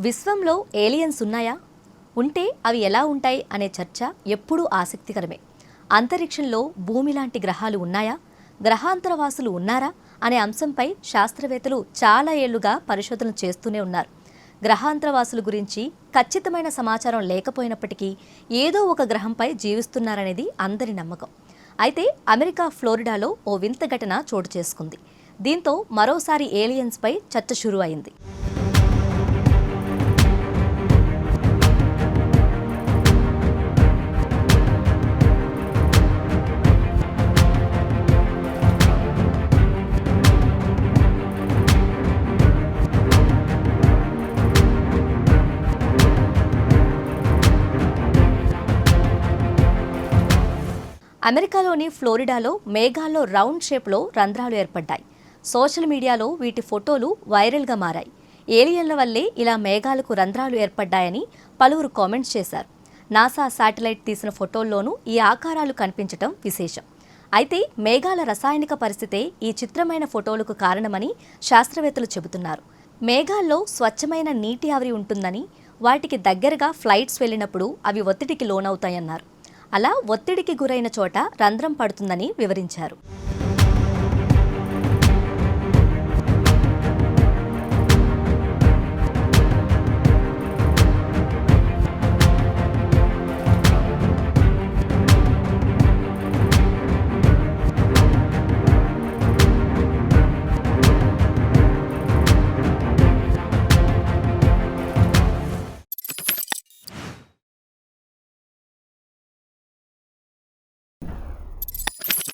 విశ్వంలో ఏలియన్స్ ఉన్నాయా? ఉంటే అవి ఎలా ఉంటాయి అనే చర్చ ఎప్పుడూ ఆసక్తికరమే. అంతరిక్షంలో భూమి లాంటి గ్రహాలు ఉన్నాయా? గ్రహాంతరవాసులు ఉన్నారా అనే అంశంపై శాస్త్రవేత్తలు చాలా ఏళ్లుగా పరిశోధనలు చేస్తూనే ఉన్నారు. గ్రహాంతరవాసుల గురించి ఖచ్చితమైన సమాచారం లేకపోయినప్పటికీ ఏదో ఒక గ్రహంపై జీవిస్తున్నారనేది అందరి నమ్మకం. అయితే అమెరికా ఫ్లోరిడాలో ఓ వింత ఘటన చోటు చేసుకుంది. దీంతో మరోసారి ఏలియన్స్పై చర్చ షురు అయింది. అమెరికాలోని ఫ్లోరిడాలో మేఘాల్లో రౌండ్ షేప్లో రంధ్రాలు ఏర్పడ్డాయి. సోషల్ మీడియాలో వీటి ఫోటోలు వైరల్గా మారాయి. ఏలియన్ల వల్లే ఇలా మేఘాలకు రంధ్రాలు ఏర్పడ్డాయని పలువురు కామెంట్స్ చేశారు. నాసా శాటిలైట్ తీసిన ఫోటోల్లోనూ ఈ ఆకారాలు కనిపించటం విశేషం. అయితే మేఘాల రసాయనిక పరిస్థితే ఈ చిత్రమైన ఫోటోలకు కారణమని శాస్త్రవేత్తలు చెబుతున్నారు. మేఘాల్లో స్వచ్ఛమైన నీటి ఆవిరి ఉంటుందని, వాటికి దగ్గరగా ఫ్లైట్స్ వెళ్ళినప్పుడు అవి ఒత్తిడికి లోనవుతాయన్నారు. అలా ఒత్తిడికి గురైన చోట రంధ్రం పడుతుందని వివరించారు.